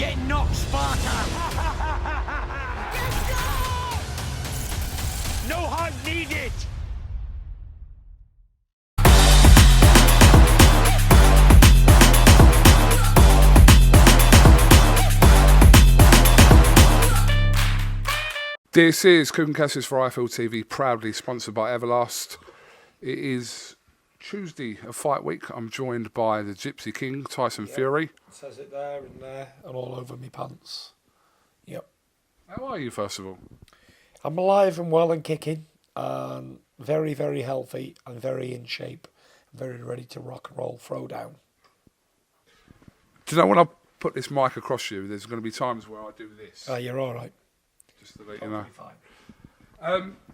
Get knocked, Sparta! No hug needed! This is Couldnt CASSIUS for IFL TV, proudly sponsored by Everlast. It is Tuesday of fight week. I'm joined by the Gypsy King, Tyson Fury. It says it there and all over me pants. Yep. How are you, first of all? I'm alive and well and kicking, and very, very healthy and very in shape, very ready to rock and roll, throw down. Do you know when I put this mic across you, there's going to be times where I do this. You're all right. Just to let you know. Fine.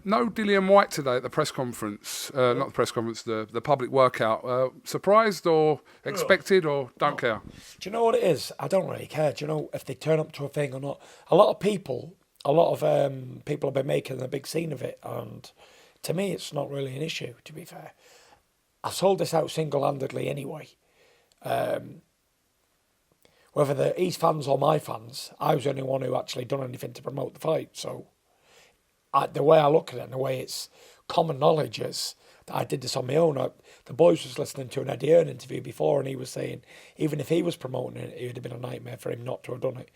No Dillian Whyte today at the press conference. Not the press conference, the public workout. Surprised or expected or don't care? Do you know what it is? I don't really care. Do you know if they turn up to a thing or not? A lot of people have been making a big scene of it, and to me, it's not really an issue. To be fair, I've sold this out single-handedly anyway. Whether they're his fans or my fans, I was the only one who actually done anything to promote the fight. So the way I look at it and the way it's common knowledge is that I did this on my own. The boys was listening to an Eddie Hearn interview before, and he was saying even if he was promoting it, it would have been a nightmare for him not to have done it.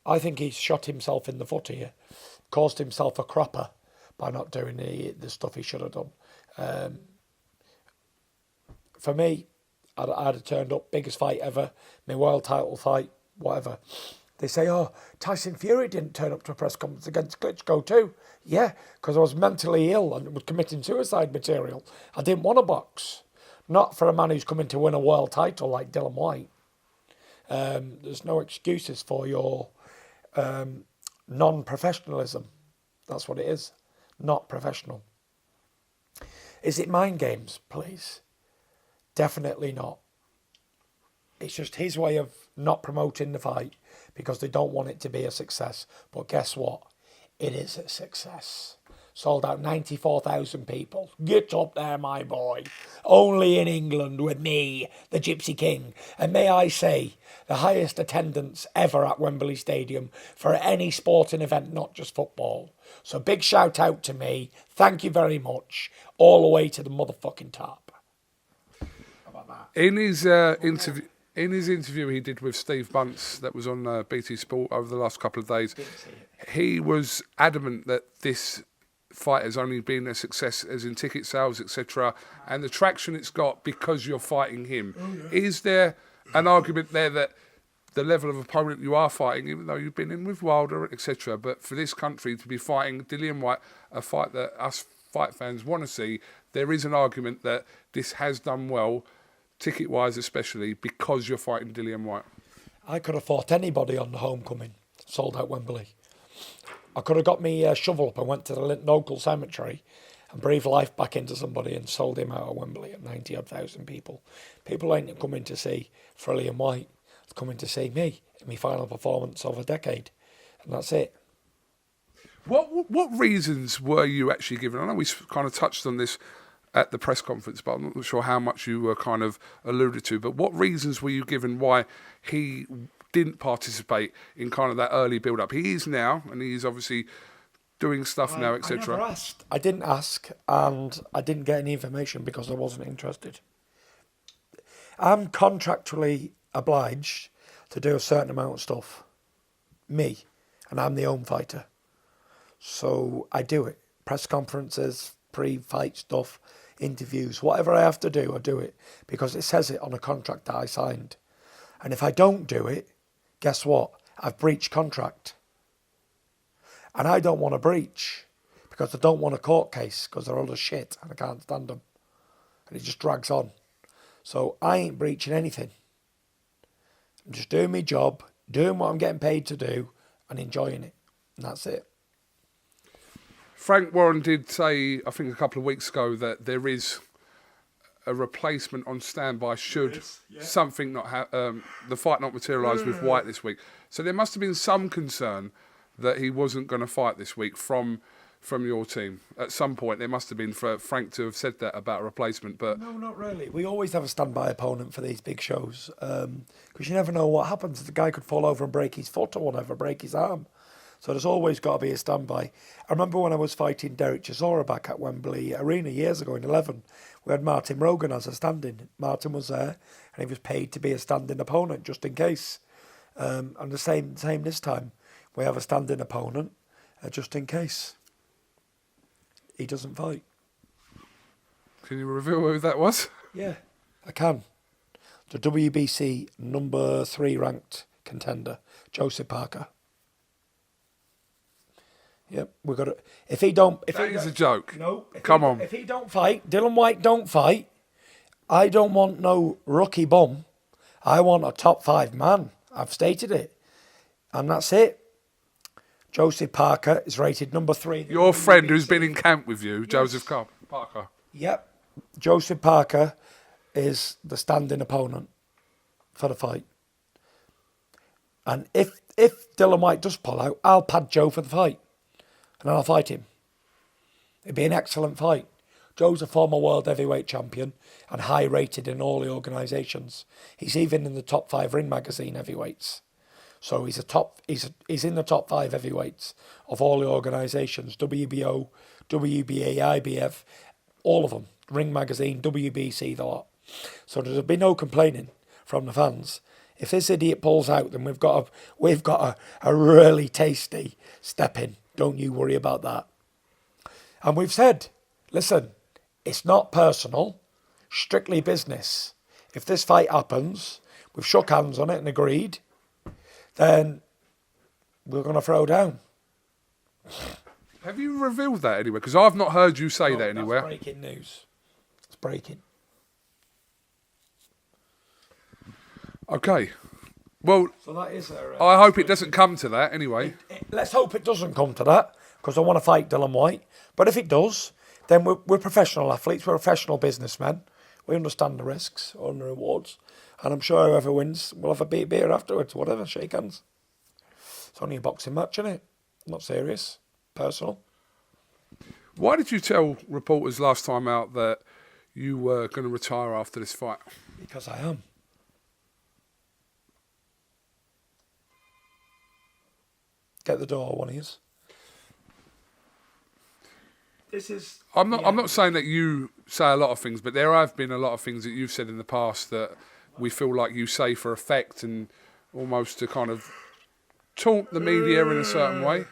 I think he's shot himself in the foot here, caused himself a cropper by not doing the stuff he should have done. For me, I'd have turned up, biggest fight ever, my world title fight, whatever. They say, oh, Tyson Fury didn't turn up to a press conference against Klitschko too. Yeah, because I was mentally ill and was committing suicide material. I didn't want to box. Not for a man who's coming to win a world title like Dillian Whyte. There's no excuses for your non-professionalism. That's what it is. Not professional. Is it mind games, please? Definitely not. It's just his way of not promoting the fight because they don't want it to be a success. But guess what? It is a success. Sold out 94,000 people. Get up there, my boy. Only in England with me, the Gypsy King. And may I say, the highest attendance ever at Wembley Stadium for any sporting event, not just football. So big shout out to me. Thank you very much. All the way to the motherfucking top. In his interview he did with Steve Bunce that was on BT Sport over the last couple of days, he was adamant that this fight has only been a success as in ticket sales, etc., and the traction it's got because you're fighting him. Oh, yeah. Is there an argument there that the level of opponent you are fighting, even though you've been in with Wilder, etc., but for this country to be fighting Dillian Whyte, a fight that us fight fans want to see, there is an argument that this has done well, ticket-wise especially, because you're fighting Dillian Whyte? I could have fought anybody on the homecoming, sold out Wembley. I could have got me shovel up and went to the local cemetery and breathed life back into somebody and sold him out of Wembley at 90,000 people. People ain't coming to see Dillian Whyte, they're coming to see me in my final performance of a decade, and that's it. What reasons were you actually given? I know we kind of touched on this at the press conference, but I'm not sure how much you were kind of alluded to. But what reasons were you given why he didn't participate in kind of that early build-up? He is now, and he's obviously doing stuff now, etc. I never asked. I didn't ask, and I didn't get any information because I wasn't interested. I'm contractually obliged to do a certain amount of stuff. Me. And I'm the home fighter. So I do it. Press conferences, pre-fight stuff, interviews, whatever I have to do, I do it because it says it on a contract that I signed. And if I don't do it, guess what? I've breached contract. And I don't want to breach because I don't want a court case because they're all shit and I can't stand them. And it just drags on. So I ain't breaching anything. I'm just doing my job, doing what I'm getting paid to do and enjoying it. And that's it. Frank Warren did say, I think a couple of weeks ago, that there is a replacement on standby should something not the fight not materialise with Whyte this week. So there must have been some concern that he wasn't going to fight this week from from your team? At some point, there must have been for Frank to have said that about a replacement, but No, not really. We always have a standby opponent for these big shows because you never know what happens. The guy could fall over and break his foot or whatever, break his arm. So there's always got to be a standby. I remember when I was fighting Derek Chisora back at Wembley Arena years ago in 11, we had Martin Rogan as a stand-in. Martin was there and he was paid to be a stand-in opponent just in case. And the same this time. We have a stand-in opponent just in case he doesn't fight. Can you reveal who that was? Yeah, I can. The WBC number 3 ranked contender, Joseph Parker. Yep, we've got it. If he don't, That is a joke. No, Come on. If he don't fight, Dillian Whyte don't fight. I don't want no rookie bum. I want a top 5 man. I've stated it, and that's it. Joseph Parker is rated number 3. Your friend who's been in camp with you, Joseph Parker. Yep, Joseph Parker is the standing opponent for the fight. And if Dillian Whyte does pull out, I'll pad Joe for the fight. And then I'll fight him. It'd be an excellent fight. Joe's a former world heavyweight champion and high rated in all the organisations. He's even in the top 5 Ring Magazine heavyweights. So he's in the top 5 heavyweights of all the organisations, WBO, WBA, IBF, all of them. Ring Magazine, WBC, the lot. So there'll be no complaining from the fans. If this idiot pulls out, then we've got a really tasty step in. Don't you worry about that. And we've said, listen, it's not personal, strictly business. If this fight happens, we've shook hands on it and agreed, then we're going to throw down. Have you revealed that anywhere? Because I've not heard you say that anywhere. That's breaking news. It's breaking. Okay. Well, So that is I hope it doesn't come to that anyway. let's hope it doesn't come to that, because I want to fight Dillian Whyte. But if it does, then we're professional athletes, we're professional businessmen. We understand the risks or the rewards. And I'm sure whoever wins will have a beer afterwards, whatever, shake hands. It's only a boxing match, isn't it? Not serious, personal. Why did you tell reporters last time out that you were going to retire after this fight? Because I am. Get the door, one of yous. This is. I'm not saying that you say a lot of things, but there have been a lot of things that you've said in the past that we feel like you say for effect and almost to kind of taunt the media in a certain way.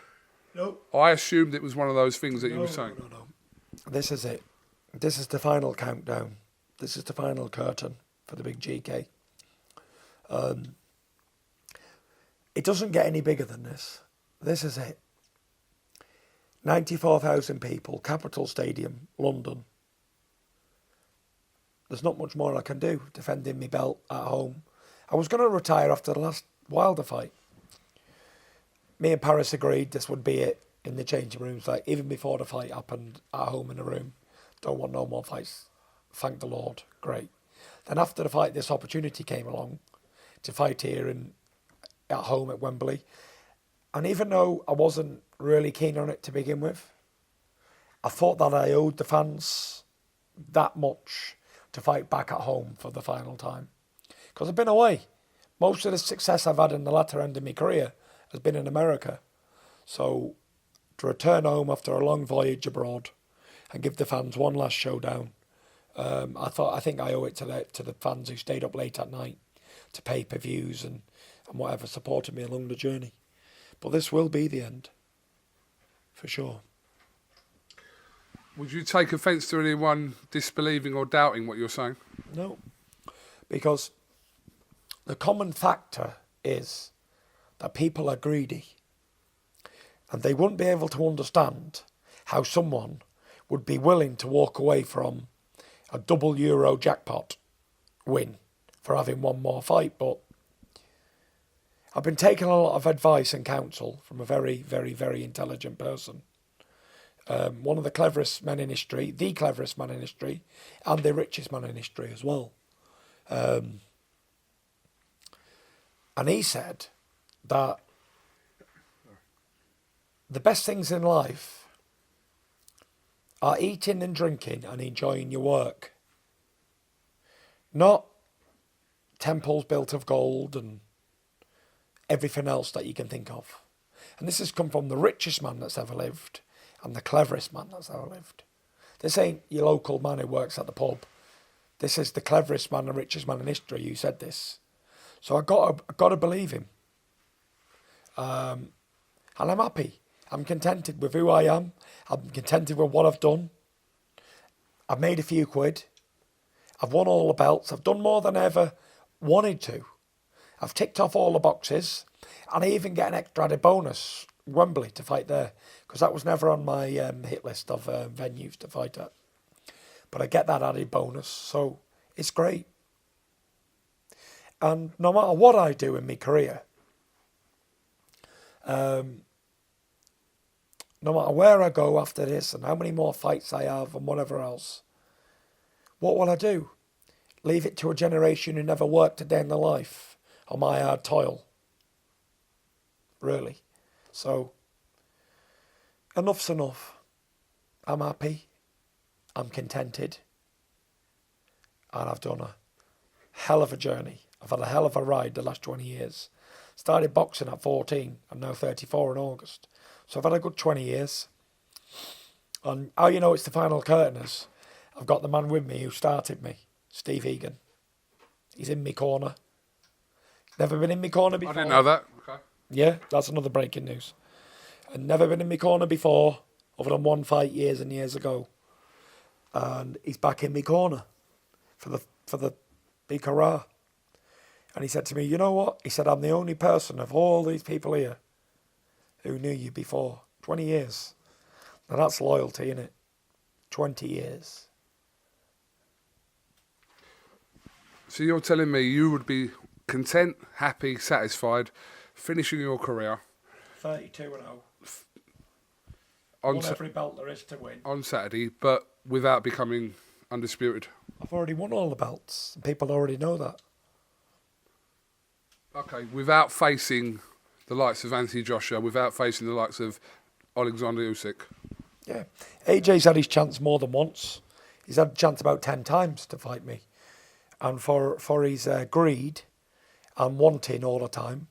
No. I assumed it was one of those things that you were saying. No. This is it. This is the final countdown. This is the final curtain for the big GK. It doesn't get any bigger than this. This is it. 94,000 people, Capital Stadium, London. There's not much more I can do, defending my belt at home. I was going to retire after the last Wilder fight. Me and Paris agreed this would be it in the changing rooms, like even before the fight happened, at home in the room. Don't want no more fights. Thank the Lord. Great. Then after the fight, this opportunity came along to fight here at home at Wembley. And even though I wasn't really keen on it to begin with, I thought that I owed the fans that much to fight back at home for the final time. Because I've been away. Most of the success I've had in the latter end of my career has been in America. So to return home after a long voyage abroad and give the fans one last showdown, I think I owe it to the fans who stayed up late at night to pay-per-views and whatever supported me along the journey. But this will be the end, for sure. Would you take offence to anyone disbelieving or doubting what you're saying? No, because the common factor is that people are greedy and they wouldn't be able to understand how someone would be willing to walk away from a double Euro jackpot win for having one more fight. But I've been taking a lot of advice and counsel from a very, very, very intelligent person. One of the cleverest men in history, the cleverest man in history, and the richest man in history as well. And he said that the best things in life are eating and drinking and enjoying your work. Not temples built of gold and everything else that you can think of. And this has come from the richest man that's ever lived and the cleverest man that's ever lived. This ain't your local man who works at the pub. This is the cleverest man and richest man in history who said this. So I got to believe him. And I'm happy. I'm contented with who I am. I'm contented with what I've done. I've made a few quid. I've won all the belts. I've done more than I ever wanted to. I've ticked off all the boxes. And I even get an extra added bonus, Wembley, to fight there. Because that was never on my hit list of venues to fight at. But I get that added bonus. So it's great. And no matter what I do in my career, no matter where I go after this and how many more fights I have and whatever else, what will I do? Leave it to a generation who never worked a day in their life on my hard toil? Really? So, enough's enough. I'm happy. I'm contented. And I've done a hell of a journey. I've had a hell of a ride the last 20 years. Started boxing at 14. I'm now 34 in August. So I've had a good 20 years. And how you know it's the final curtain is, I've got the man with me who started me, Steve Egan. He's in my corner. Never been in my corner before. I didn't know that. Okay. Yeah, that's another breaking news. I'd never been in my corner before, other than one fight years and years ago. And he's back in my corner for the big hurrah. And he said to me, you know what? He said, I'm the only person of all these people here who knew you before. 20 years. Now that's loyalty, isn't it? 20 years. So you're telling me you would be content, happy, satisfied, finishing your career 32-0. on Won every belt there is to win. on Saturday, but without becoming undisputed. I've already won all the belts. And people already know that. Okay, without facing the likes of Anthony Joshua, without facing the likes of Alexander Usyk. Yeah. AJ's had his chance more than once. He's had a chance about 10 times to fight me. And for his greed and wanting all the time,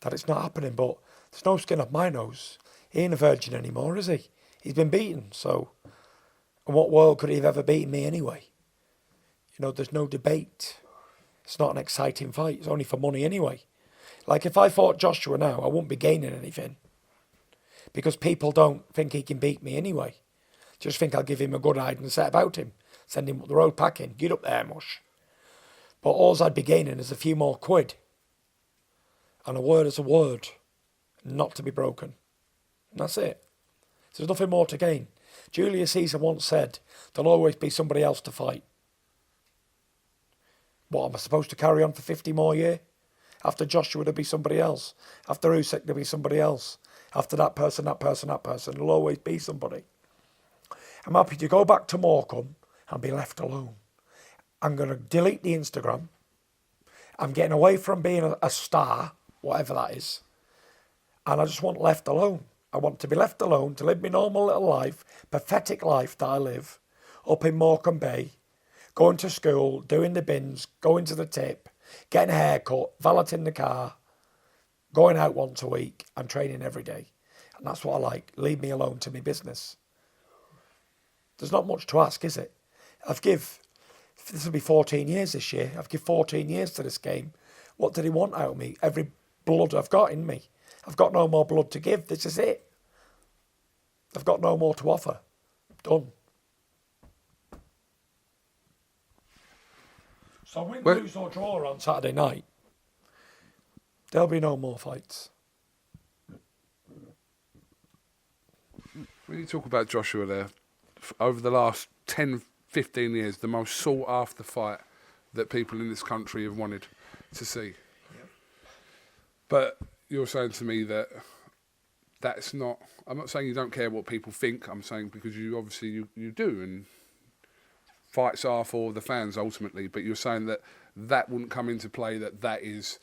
that it's not happening. But there's no skin off my nose. He ain't a virgin anymore, is he? He's been beaten, so in what world could he have ever beaten me anyway? You know, there's no debate. It's not an exciting fight. It's only for money anyway. Like if I fought Joshua now, I wouldn't be gaining anything. Because people don't think he can beat me anyway. Just think I'll give him a good hide and set about him. Send him up the road packing. Get up there, mush. But all I'd be gaining is a few more quid. And a word is a word. Not to be broken. And that's it. There's nothing more to gain. Julius Caesar once said, there'll always be somebody else to fight. What, am I supposed to carry on for 50 more years? After Joshua, there'll be somebody else. After Usyk, there'll be somebody else. After that person, there'll always be somebody. I'm happy to go back to Morecambe and be left alone. I'm going to delete the Instagram. I'm getting away from being a star, whatever that is. And I just want left alone. I want to be left alone to live my normal little life, pathetic life that I live, up in Morecambe Bay, going to school, doing the bins, going to the tip, getting a haircut, valeting the car, going out once a week and training every day. And that's what I like. Leave me alone to my business. There's not much to ask, is it? This will be 14 years this year. I've given 14 years to this game. What did he want out of me? Every blood I've got in me. I've got no more blood to give. This is it. I've got no more to offer. Done. So win, lose or draw on Saturday night, there'll be no more fights. When you talk about Joshua there, over the last 10, 15 years, the most sought after fight that people in this country have wanted to see. Yep. But you're saying to me that that's not, I'm not saying you don't care what people think, I'm saying because you obviously you do, and fights are for the fans ultimately, but you're saying that wouldn't come into play, that is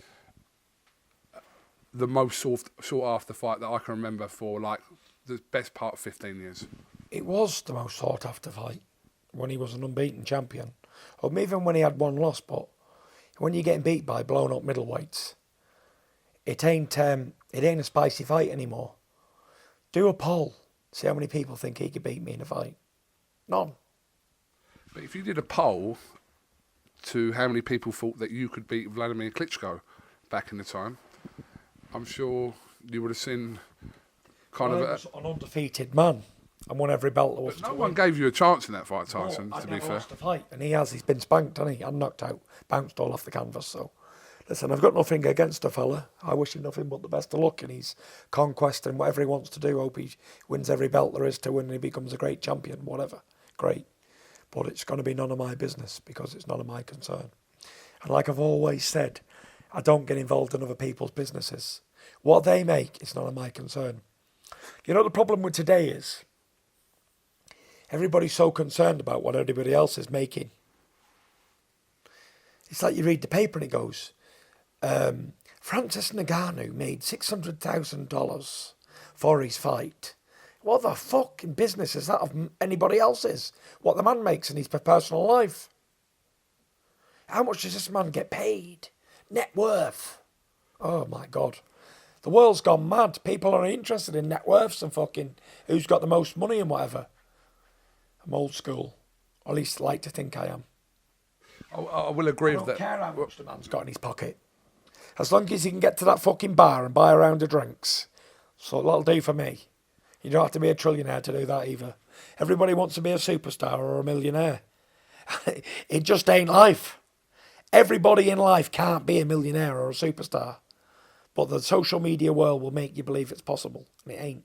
the most sought after fight that I can remember for like the best part of 15 years. It was the most sought after fight when he was an unbeaten champion, or even when he had one loss. But when you're getting beat by blown up middleweights, it ain't a spicy fight anymore. Do a poll, see how many people think he could beat me in a fight. None. But if you did a poll to how many people thought that you could beat Vladimir Klitschko back in the time, I'm sure you would have seen kind I of was an undefeated man and won every belt there was But to no win. one gave you a chance in that fight, Tyson, No, to be fair. lost a fight, and he has. He's been spanked, hasn't he? And knocked out, bounced all off the canvas. So, listen, I've got nothing against the fella. I wish him nothing but the best of luck in his conquest and whatever he wants to do. Hope he wins every belt there is to win and he becomes a great champion, whatever. Great. But it's going to be none of my business because it's none of my concern. And like I've always said, I don't get involved in other people's businesses. What they make is none of my concern. You know, the problem with today is everybody's so concerned about what everybody else is making. It's like you read the paper and it goes, Francis Ngannou made $600,000 for his fight. What the fucking business is that of anybody else's? What the man makes in his personal life? How much does this man get paid? Net worth. Oh my God. The world's gone mad. People are interested in net worths and fucking who's got the most money and whatever. I'm old school. Or at least like to think I am. I will agree I with don't that. care how much the man's got in his pocket. As long as he can get to that fucking bar and buy a round of drinks. So that'll do for me. You don't have to be a trillionaire to do that either. Everybody wants to be a superstar or a millionaire. It just ain't life. Everybody in life can't be a millionaire or a superstar. But the social media world will make you believe it's possible. And it ain't.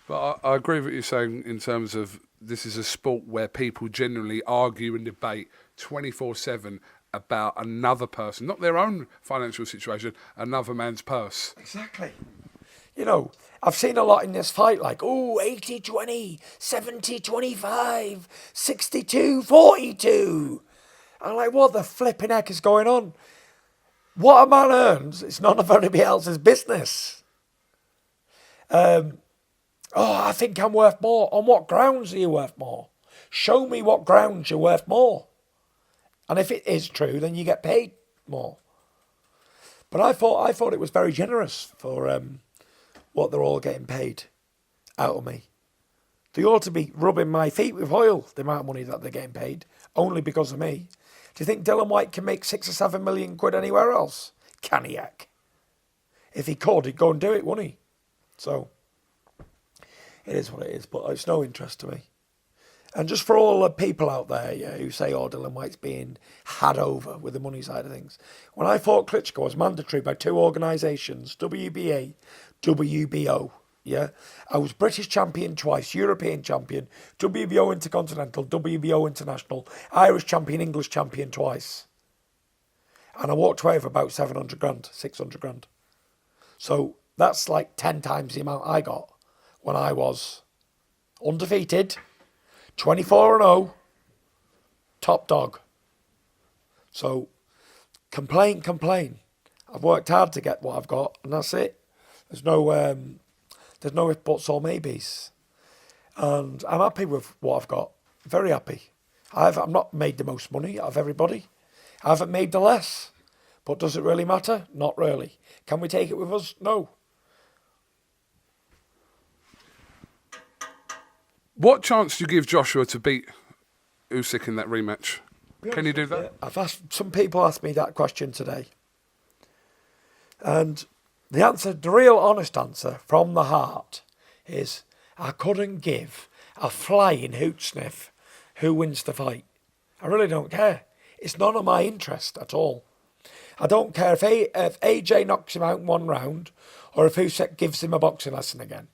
But I agree with what you're saying in terms of this is a sport where people generally argue and debate 24/7 about another person, not their own financial situation, another man's purse. Exactly. You know, I've seen a lot in this fight like, 80-20, 70-25, 62-42. I'm like, what the flipping heck is going on? What a man earns, it's none of anybody else's business. I think I'm worth more. On what grounds are you worth more? Show me what grounds you're worth more. And if it is true, then you get paid more. But I thought it was very generous for what they're all getting paid out of me. They ought to be rubbing my feet with oil, the amount of money that they're getting paid, only because of me. Do you think Dillian Whyte can make 6 or 7 million quid anywhere else? Can he, heck? If he could, he'd go and do it, wouldn't he? So, it is what it is, but it's no interest to me. And just for all the people out there who say, Dillian Whyte's being had over with the money side of things. When I fought Klitschko, I was mandatory by 2 organisations, WBA, WBO. Yeah, I was British champion twice, European champion, WBO Intercontinental, WBO International, Irish champion, English champion twice. And I walked away with about 700 grand, 600 grand. So that's like 10 times the amount I got when I was undefeated, 24-0, top dog. So complain. I've worked hard to get what I've got, and that's it. There's no if, buts, or maybes. And I'm happy with what I've got. Very happy. I've not made the most money out of everybody. I haven't made the less. But does it really matter? Not really. Can we take it with us? No. What chance do you give Joshua to beat Usyk in that rematch? Can you do that? I've asked, some people asked me that question today. And the answer, the real honest answer from the heart is I couldn't give a flying hoot sniff who wins the fight. I really don't care. It's none of my interest at all. I don't care if AJ knocks him out in 1 round or if Usyk gives him a boxing lesson again.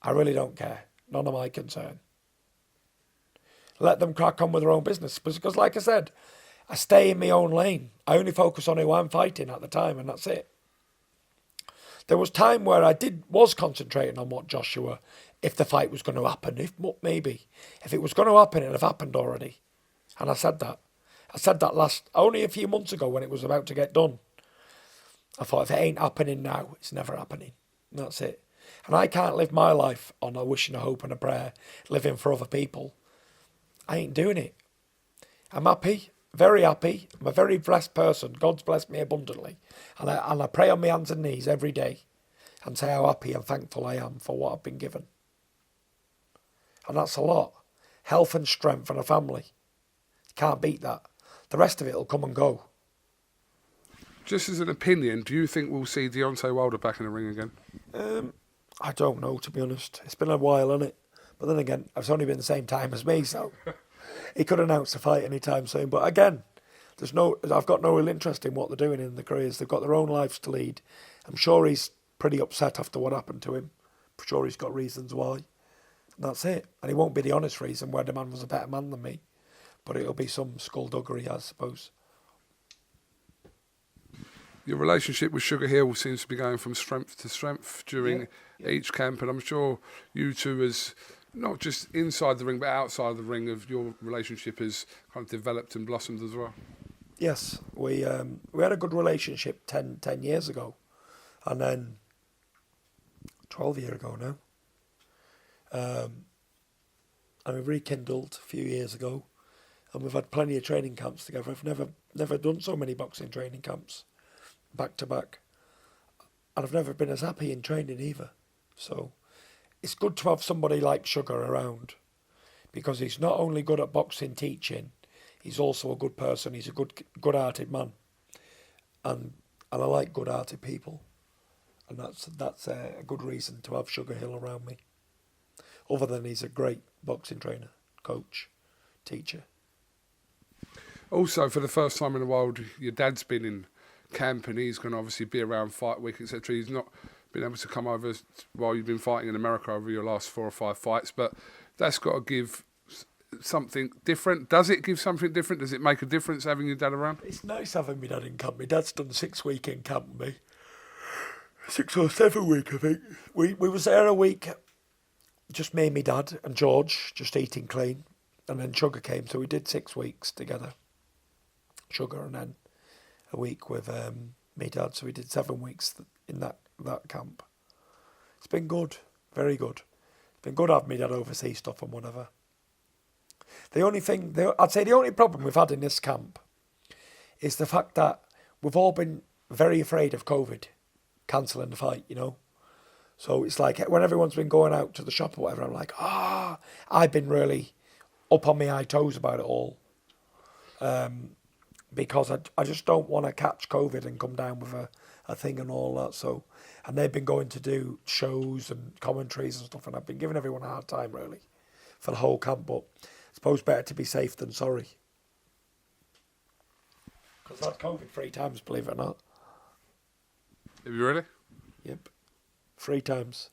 I really don't care. None of my concern. Let them crack on with their own business. Because like I said, I stay in my own lane. I only focus on who I'm fighting at the time and that's it. There was time where I was concentrating on what Joshua, if the fight was going to happen, maybe. If it was going to happen, it'd have happened already. And I said that. I said that only a few months ago when it was about to get done. I thought, if it ain't happening now, it's never happening. And that's it. And I can't live my life on a wish and a hope and a prayer, living for other people. I ain't doing it. I'm happy, very happy. I'm a very blessed person. God's blessed me abundantly. And I pray on my hands and knees every day and say how happy and thankful I am for what I've been given. And that's a lot. Health and strength and a family. You can't beat that. The rest of it will come and go. Just as an opinion, do you think we'll see Deontay Wilder back in the ring again? I don't know, to be honest. It's been a while, hasn't it? But then again, it's only been the same time as me, so he could announce a fight anytime soon. But again, I've got no real interest in what they're doing in their careers. They've got their own lives to lead. I'm sure he's pretty upset after what happened to him. I'm sure he's got reasons why. And that's it. And it won't be the honest reason where the man was a better man than me. But it'll be some skullduggery, I suppose. Your relationship with Sugar Hill seems to be going from strength to strength during each camp, and I'm sure you two, as not just inside the ring but outside the ring, of your relationship has kind of developed and blossomed as well. Yes, we had a good relationship 10 years ago, and then 12 years ago now. And we rekindled a few years ago, and we've had plenty of training camps together. I've never done so many boxing training camps back to back, and I've never been as happy in training either. So it's good to have somebody like Sugar around, because he's not only good at boxing teaching, he's also a good person. He's a good-hearted man, and I like good-hearted people, and that's a good reason to have Sugar Hill around me. Other than he's a great boxing trainer, coach, teacher. Also, for the first time in a while, your dad's been in camp, and he's going to obviously be around fight week, etc. He's not been able to come over while you've been fighting in America over your last 4 or 5 fights, but that's got to give something different. Does it give something different? Does it make a difference having your dad around? It's nice having my dad in camp. My dad's done 6 weeks in camp with me. 6 or 7 weeks, I think. We was there a week, just me and my dad and George, just eating clean, and then Sugar came, so we did 6 weeks together. Sugar, and then a week with me dad, so we did 7 weeks in that camp. It's been good, very good. It's been good having me dad oversee stuff and whatever. I'd say the only problem we've had in this camp is the fact that we've all been very afraid of COVID cancelling the fight, you know. So it's like when everyone's been going out to the shop or whatever, I'm like, I've been really up on my high toes about it all. Because I just don't want to catch COVID and come down with a thing and all that. So, and they've been going to do shows and commentaries and stuff, and I've been giving everyone a hard time, really, for the whole camp. But I suppose better to be safe than sorry. Because I've had COVID 3 times, believe it or not. Have you really? Yep. 3 times.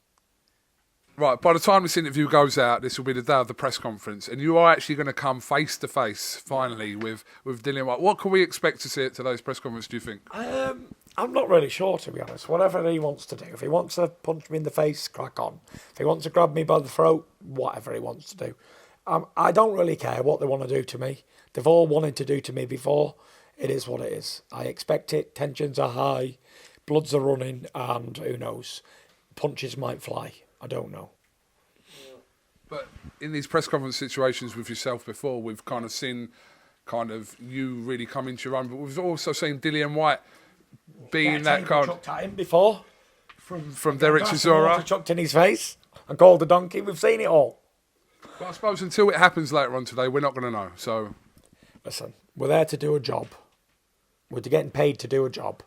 Right, by the time this interview goes out, this will be the day of the press conference, and you are actually going to come face to face finally with Dillian Whyte. What can we expect to see at today's press conference, do you think? I'm not really sure, to be honest. Whatever he wants to do. If he wants to punch me in the face, crack on. If he wants to grab me by the throat, whatever he wants to do. I don't really care what they want to do to me. They've all wanted to do to me before. It is what it is. I expect it. Tensions are high. Bloods are running, and who knows? Punches might fly. I don't know. But in these press conference situations with yourself before, we've kind of seen you really come into your own, but we've also seen Dillian Whyte being that kind of... chucked at him before. From Derek Chisora. Chucked in his face and called a donkey. We've seen it all. But I suppose until it happens later on today, we're not going to know. So, listen, we're there to do a job. We're getting paid to do a job.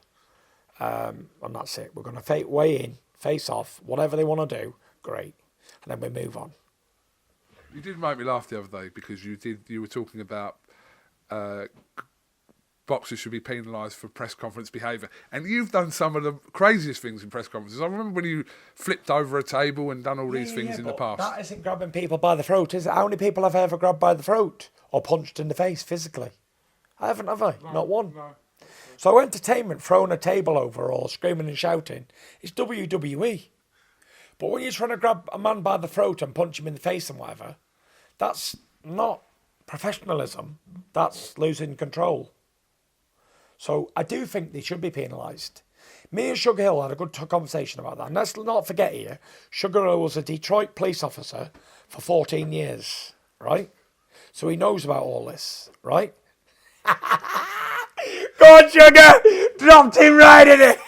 And that's it. We're going to weigh in, face off, whatever they want to do, great. And then we move on. You did make me laugh the other day because you were talking about boxers should be penalised for press conference behaviour. And you've done some of the craziest things in press conferences. I remember when you flipped over a table and done all these things in the past. That isn't grabbing people by the throat, is it? How many people have I ever grabbed by the throat or punched in the face physically? I haven't, have I? No, not one. No. So entertainment, throwing a table over or screaming and shouting, it's WWE. But when you're trying to grab a man by the throat and punch him in the face and whatever, that's not professionalism. That's losing control. So I do think they should be penalised Me and Sugar Hill had a good conversation about that. And let's not forget here, Sugar Hill was a Detroit police officer for 14 years, right? So he knows about all this, right? Go on, Sugar! Dropped him right in it!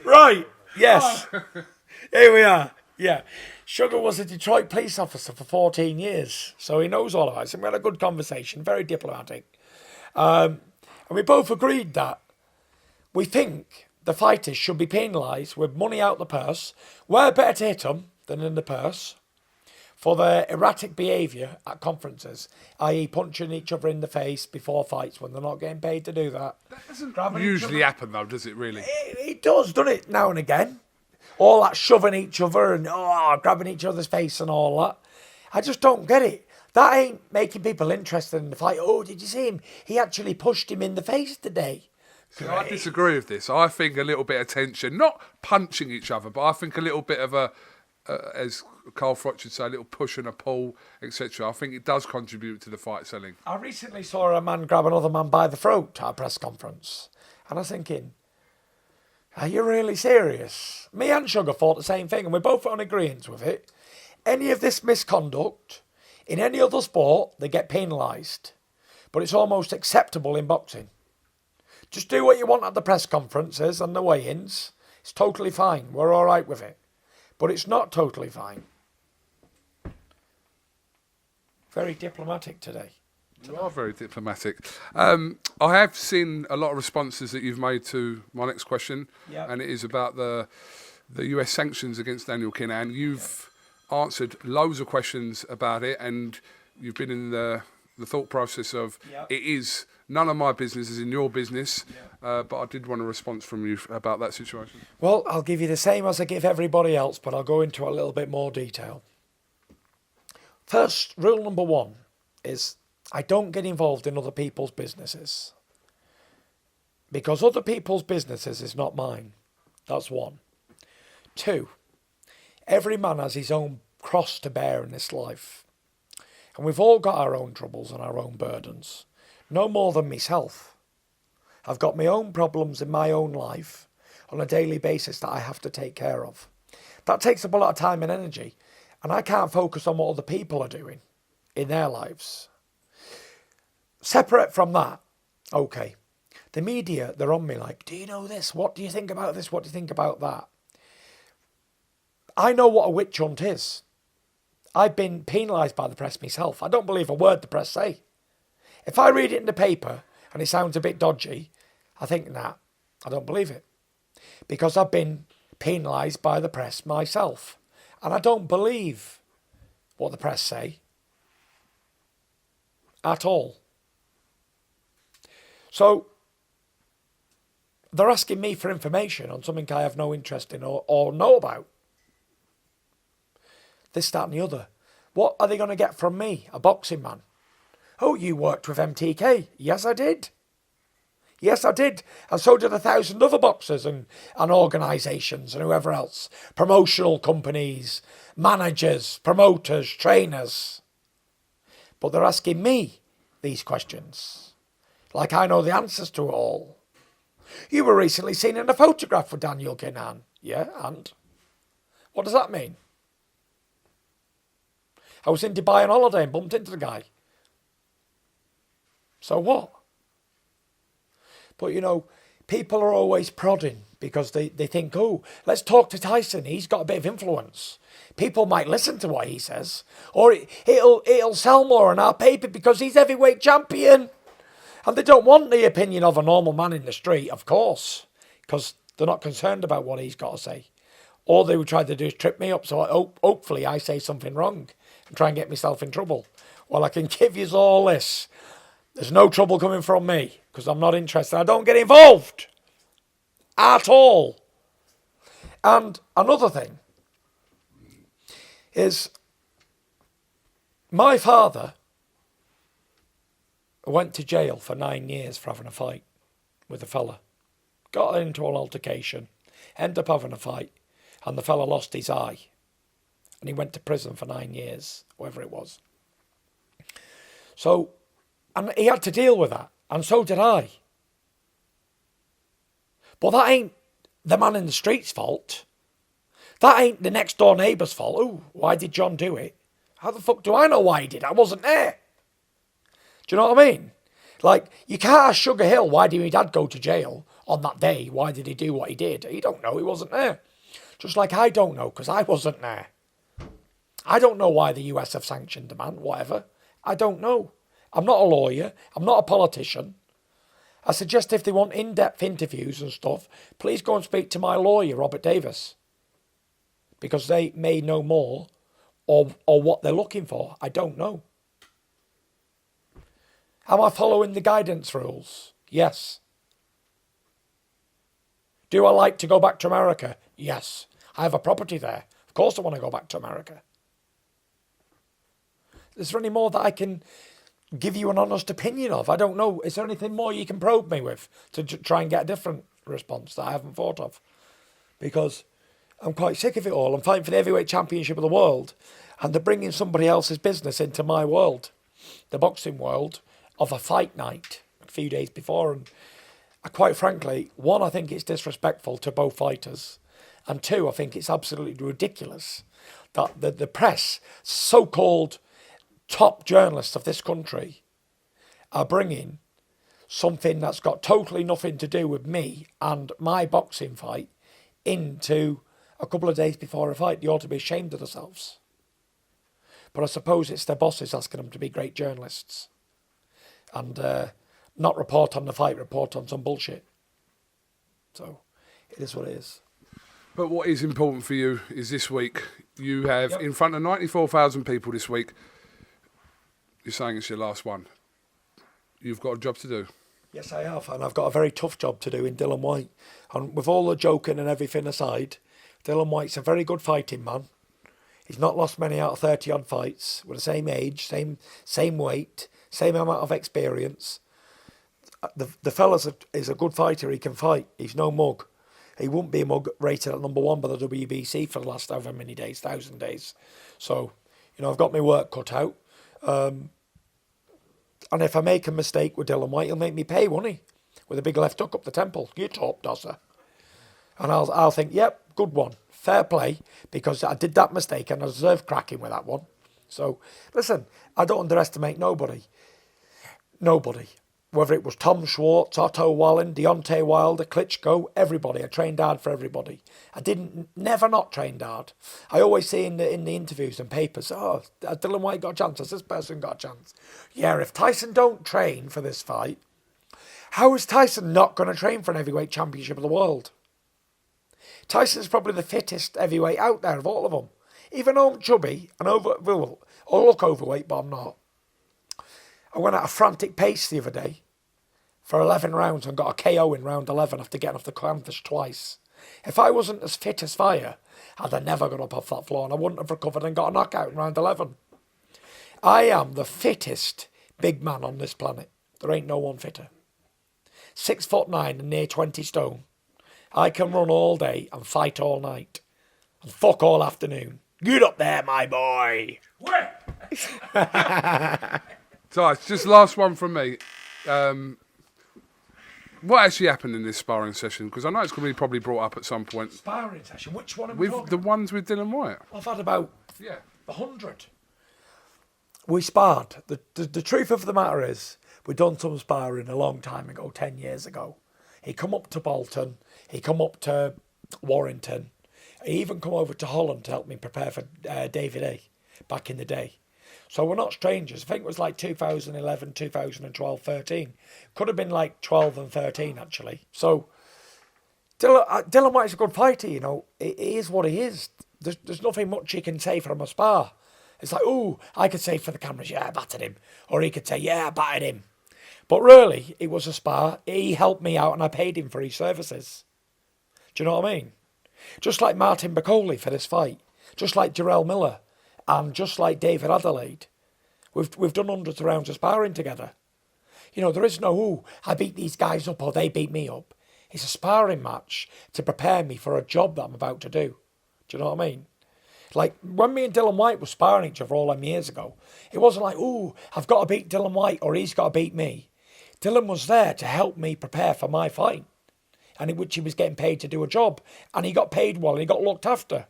Right, yes. Here we are, yeah. Sugar was a Detroit police officer for 14 years, so he knows all about it. So we had a good conversation, very diplomatic. And we both agreed that we think the fighters should be penalised with money out the purse. We're better to hit them than in the purse for their erratic behaviour at conferences, i.e. punching each other in the face before fights when they're not getting paid to do that. That doesn't usually happen, though, does it, really? It does, doesn't it, now and again? All that shoving each other and grabbing each other's face and all that. I just don't get it. That ain't making people interested in the fight. Oh, did you see him? He actually pushed him in the face today. See, I disagree with this. I think a little bit of tension, not punching each other, but I think a little bit of a, as Carl Froch would say, a little push and a pull, etc. I think it does contribute to the fight selling. I recently saw a man grab another man by the throat at a press conference. And I was thinking, are you really serious? Me and Sugar thought the same thing, and we're both on agreement with it. Any of this misconduct, in any other sport, they get penalised. But it's almost acceptable in boxing. Just do what you want at the press conferences and the weigh-ins. It's totally fine. We're all right with it. But it's not totally fine. Very diplomatic today. You are very diplomatic. I have seen a lot of responses that you've made to my next question, and it is about the US sanctions against Daniel Kinnan. You've answered loads of questions about it, and you've been in the thought process of it is none of my business, is in your business, but I did want a response from you about that situation. Well, I'll give you the same as I give everybody else, but I'll go into a little bit more detail. First, rule number one is I don't get involved in other people's businesses. Because other people's businesses is not mine. That's one. Two, every man has his own cross to bear in this life. And we've all got our own troubles and our own burdens. No more than myself. I've got my own problems in my own life on a daily basis that I have to take care of. That takes up a lot of time and energy. And I can't focus on what other people are doing in their lives. Separate from that, okay, the media, they're on me like, do you know this? What do you think about this? What do you think about that? I know what a witch hunt is. I've been penalised by the press myself. I don't believe a word the press say. If I read it in the paper and it sounds a bit dodgy, I think, nah, I don't believe it. Because I've been penalised by the press myself. And I don't believe what the press say at all. So, they're asking me for information on something I have no interest in or know about. This, that and the other. What are they going to get from me, a boxing man? Oh, you worked with MTK. Yes, I did. Yes, I did. And so did 1,000 other boxers and organisations and whoever else. Promotional companies, managers, promoters, trainers. But they're asking me these questions. Like I know the answers to it all. You were recently seen in a photograph with Daniel Kinnan. Yeah, and? What does that mean? I was in Dubai on holiday and bumped into the guy. So what? But, you know, people are always prodding because they think, oh, let's talk to Tyson. He's got a bit of influence. People might listen to what he says. Or it'll sell more on our paper because he's heavyweight champion. And they don't want the opinion of a normal man in the street, of course, because they're not concerned about what he's got to say. All they would try to do is trip me up, so hopefully I say something wrong and try and get myself in trouble. Well, I can give you all this. There's no trouble coming from me because I'm not interested. I don't get involved at all. And another thing is my father went to jail for 9 years for having a fight with a fella. Got into an altercation, ended up having a fight, and the fella lost his eye. And he went to prison for 9 years, whatever it was. So, and he had to deal with that, and so did I. But that ain't the man in the street's fault. That ain't the next door neighbour's fault. Ooh, why did John do it? How the fuck do I know why he did? I wasn't there. Do you know what I mean? Like, you can't ask Sugar Hill, why did my dad go to jail on that day? Why did he do what he did? He don't know, he wasn't there. Just like I don't know, because I wasn't there. I don't know why the US have sanctioned the man, whatever. I don't know. I'm not a lawyer. I'm not a politician. I suggest if they want in-depth interviews and stuff, please go and speak to my lawyer, Robert Davis. Because they may know more or what they're looking for. I don't know. Am I following the guidance rules? Yes. Do I like to go back to America? Yes. I have a property there. Of course I want to go back to America. Is there any more that I can give you an honest opinion of? I don't know. Is there anything more you can probe me with to try and get a different response that I haven't thought of? Because I'm quite sick of it all. I'm fighting for the heavyweight championship of the world, and they're bringing somebody else's business into my world, the boxing world, of a fight night a few days before. And quite frankly, one, I think it's disrespectful to both fighters, and two, I think it's absolutely ridiculous that the press, so-called top journalists of this country, are bringing something that's got totally nothing to do with me and my boxing fight into a couple of days before a fight. They ought to be ashamed of themselves. But I suppose it's their bosses asking them to be great journalists and not report on the fight, report on some bullshit. So it is what it is. But what is important for you is this week, you have in front of 94,000 people this week. You're saying it's your last one. You've got a job to do. Yes, I have, and I've got a very tough job to do in Dillian Whyte. And with all the joking and everything aside, Dillian Whyte's a very good fighting man. He's not lost many out of 30-odd fights. We're the same age, same weight, same amount of experience. The fella's is a good fighter. He can fight. He's no mug. He wouldn't be a mug rated at number one by the WBC for the last however many days, 1,000 days. So, I've got my work cut out. And if I make a mistake with Dillian Whyte, he'll make me pay, won't he? With a big left hook up the temple. You top, dosser. And I'll think, yep, good one. Fair play, because I did that mistake and I deserve cracking with that one. So, listen, I don't underestimate nobody. Nobody. Whether it was Tom Schwartz, Otto Wallen, Deontay Wilder, Klitschko, everybody. I trained hard for everybody. I never not trained hard. I always see in the interviews and papers, oh, has Dillian Whyte got a chance? Has this person got a chance? Yeah, if Tyson don't train for this fight, how is Tyson not going to train for an heavyweight championship of the world? Tyson's probably the fittest heavyweight out there of all of them. Even though I'm chubby and I look overweight, but I'm not. I went at a frantic pace the other day for 11 rounds and got a KO in round 11 after getting off the canvas twice. If I wasn't as fit as fire, I'd have never got up off that floor and I wouldn't have recovered and got a knockout in round 11. I am the fittest big man on this planet. There ain't no one fitter. 6'9" and near 20 stone. I can run all day and fight all night. And fuck all afternoon. Get up there, my boy. So, it's just last one from me. What actually happened in this sparring session? Because I know it's going to be probably brought up at some point. Sparring session? Which one are we talking about? The ones with Dillian Whyte. I've had about 100. We sparred. The truth of the matter is, we done some sparring a long time ago, 10 years ago. He come up to Bolton. He come up to Warrington. He even come over to Holland to help me prepare for David A. back in the day. So we're not strangers. I think it was like 2011, 2012, 13. Could have been like 12 and 13, actually. So Dillian Whyte's a good fighter, It is what he is. There's nothing much he can say from a spar. It's like, ooh, I could say for the cameras, yeah, I battered him. Or he could say, yeah, I battered him. But really, it was a spar. He helped me out and I paid him for his services. Do you know what I mean? Just like Martin Bacoli for this fight. Just like Jarrell Miller. And just like David Adelaide, we've done hundreds of rounds of sparring together. There is no, ooh, I beat these guys up or they beat me up. It's a sparring match to prepare me for a job that I'm about to do. Do you know what I mean? Like, when me and Dillian Whyte were sparring each other all them years ago, it wasn't like, ooh, I've got to beat Dillian Whyte or he's got to beat me. Dillian was there to help me prepare for my fight. and in which he was getting paid to do a job, and he got paid well, and he got looked after.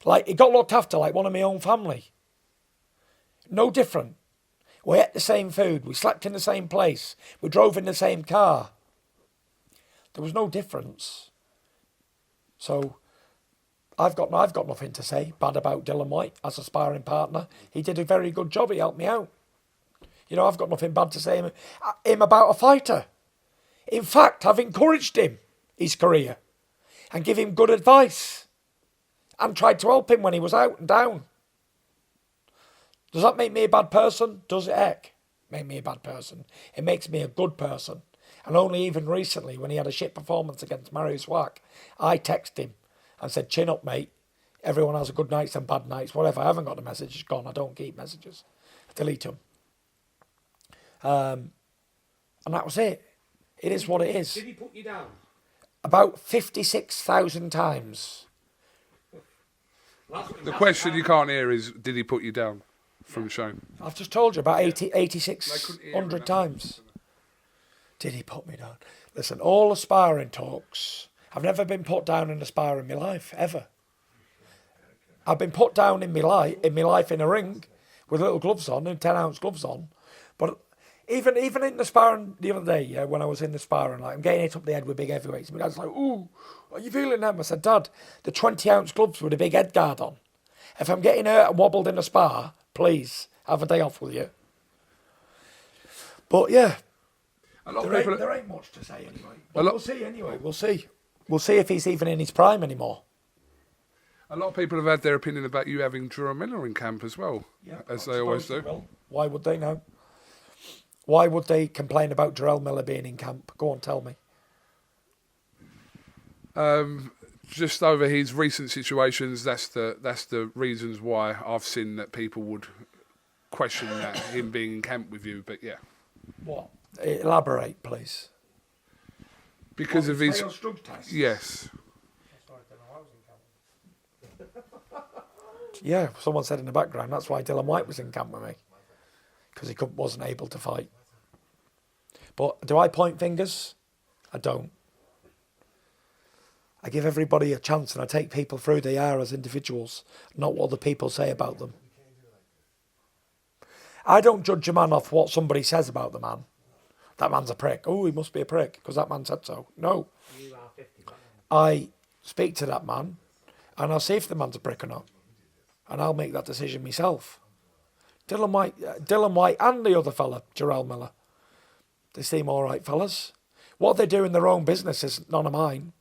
Like, he got looked after like one of my own family. No different. We ate the same food, we slept in the same place, we drove in the same car. There was no difference. So I've got nothing to say bad about Dillian Whyte as a sparring partner. He did a very good job, he helped me out. You know, I've got nothing bad to say him about a fighter. In fact, I've encouraged him, his career, and give him good advice, and tried to help him when he was out and down. Does that make me a bad person? Does it, heck? Make me a bad person. It makes me a good person. And only even recently, when he had a shit performance against Marius Wack, I texted him and said, chin up, mate. Everyone has a good nights and bad nights, whatever. I haven't got the message, it's gone. I don't keep messages. I delete them. And that was it. It is what it is. Did he put you down? About 56,000 times. The question you can't hear is, did he put you down from Shane? I've just told you about 8,600 hear times. Did he put me down? Listen, all the sparring talks, I've never been put down in a spar in my life, ever. I've been put down in my life in a ring with little gloves on, and 10-ounce gloves on. But even in the sparring the other day, yeah, when I was in the sparring, like, I'm getting hit up the head with big heavyweights. My dad's like, ooh, are you feeling them? I said, Dad, the 20-ounce gloves with a big head guard on. If I'm getting hurt and wobbled in a spar, please, have a day off, will you? But yeah, there ain't much to say anyway. But we'll see anyway, we'll see. We'll see if he's even in his prime anymore. A lot of people have had their opinion about you having Jarrell Miller in camp as well, as they always do. Why would they know? Why would they complain about Jarrell Miller being in camp? Go on, tell me. Just over his recent situations, that's the reasons why I've seen that people would question that him being in camp with you. But yeah, what? Elaborate, please. Because of his drug test. Yes. Yeah, someone said in the background that's why Dillian Whyte was in camp with me, because he wasn't able to fight. But do I point fingers? I don't. I give everybody a chance, and I take people through who they are as individuals, not what other people say about them. I don't judge a man off what somebody says about the man. That man's a prick. Oh, he must be a prick because that man said so. No. I speak to that man, and I'll see if the man's a prick or not, and I'll make that decision myself. Dillian Whyte and the other fella, Jarrell Miller, they seem all right fellas. What they do in their own business is none of mine.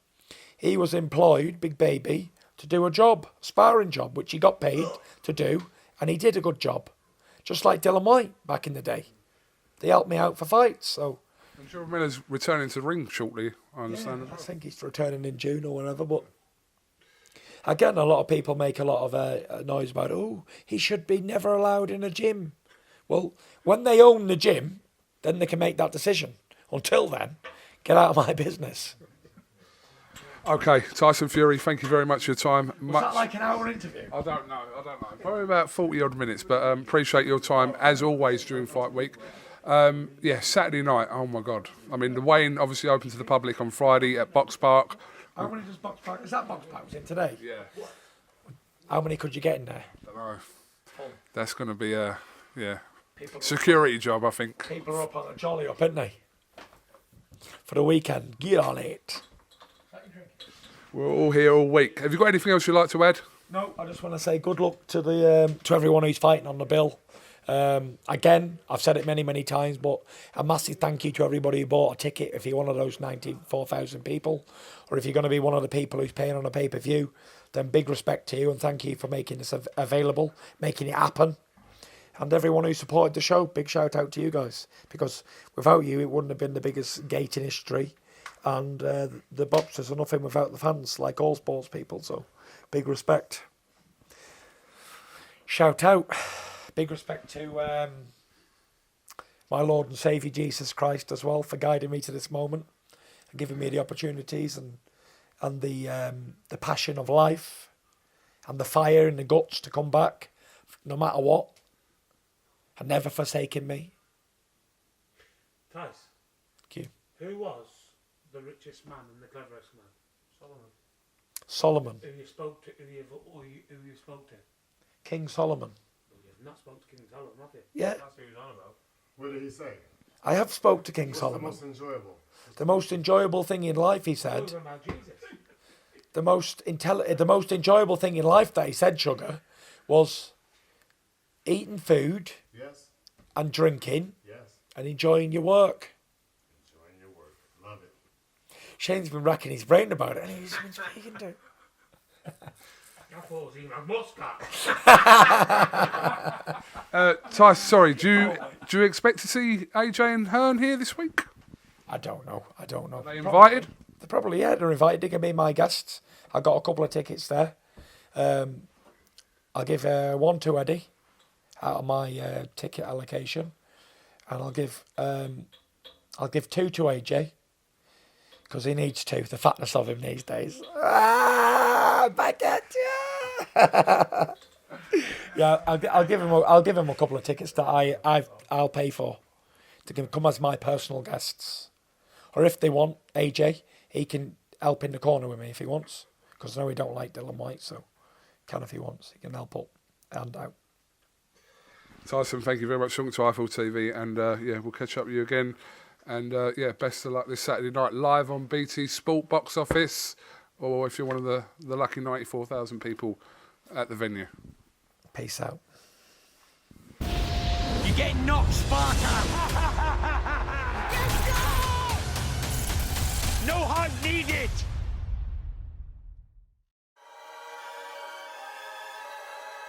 He was employed, big baby, to do a job, sparring job, which he got paid to do, and he did a good job. Just like Dillian Whyte back in the day. They helped me out for fights, so... And Jarrell Miller's returning to the ring shortly, I understand. Yeah, I think he's returning in June or whatever, but... Again, a lot of people make a lot of noise about, oh, he should be never allowed in a gym. Well, when they own the gym, then they can make that decision. Until then, get out of my business. Okay, Tyson Fury, thank you very much for your time. Was that like an hour interview? I don't know. Probably about 40 odd minutes, but appreciate your time as always during fight week. Yeah, Saturday night, oh my God. I mean, the weigh-in obviously open to the public on Friday at Box Park. How many does Box Park, is that Box Park was in today? Yeah. How many could you get in there? I don't know. That's going to be a, security job, I think. People are up on a jolly up, aren't they? For the weekend, get on it. We're all here all week. Have you got anything else you'd like to add? No, I just want to say good luck to to everyone who's fighting on the bill. Again, I've said it many times, but a massive thank you to everybody who bought a ticket. If you're one of those 94,000 people, or if you're going to be one of the people who's paying on a pay-per-view, then big respect to you and thank you for making this available, making it happen. And everyone who supported the show, big shout out to you guys, because without you, it wouldn't have been the biggest gate in history. And the boxers are nothing without the fans, like all sports people. So, big respect. Shout out. Big respect to my Lord and Saviour Jesus Christ as well for guiding me to this moment and giving me the opportunities and the passion of life and the fire and the guts to come back, no matter what, and never forsaken me. Tice. Thank you. Who was the richest man and the cleverest man? Solomon. Who you spoke to? Who you spoke to? King Solomon. Well, you've not spoken to King Solomon, have you? Yeah, That's who he's on about. What did he say? I have spoke to King What's Solomon. the most enjoyable? The most enjoyable thing in life, he said. Talking about Jesus. The most enjoyable thing in life that he said, Sugar, was eating food Yes. and drinking Yes. and enjoying your work. Enjoying your work. Love it. Shane's been racking his brain about it, and he's been speaking to. I thought it was even a Muscat. Ty, sorry, do you expect to see AJ and Hearn here this week? I don't know. Are they invited? They're probably, yeah, they're invited. They're going to be my guests. I got a couple of tickets there. I'll give one to Eddie out of my ticket allocation, and I'll give two to AJ because he needs two. The fatness of him these days. Back at you. Yeah, I'll give him a couple of tickets that I'll pay for to come as my personal guests. Or if they want AJ, he can help in the corner with me if he wants. Because I know he don't like Dillian Whyte, so can if he wants. He can help up and out. Tyson, thank you very much for talking to Eiffel TV, and yeah, we'll catch up with you again. And yeah, best of luck this Saturday night live on BT Sport Box Office, or if you're one of the lucky 94,000 people at the venue. Peace out. You get knocked, Sparta! No hunt needed!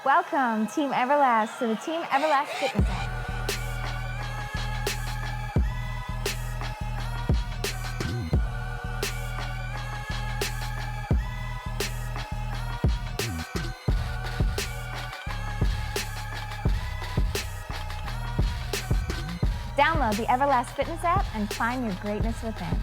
Welcome, Team Everlast, to the Team Everlast Fitness app. Download the Everlast Fitness app and find your greatness within.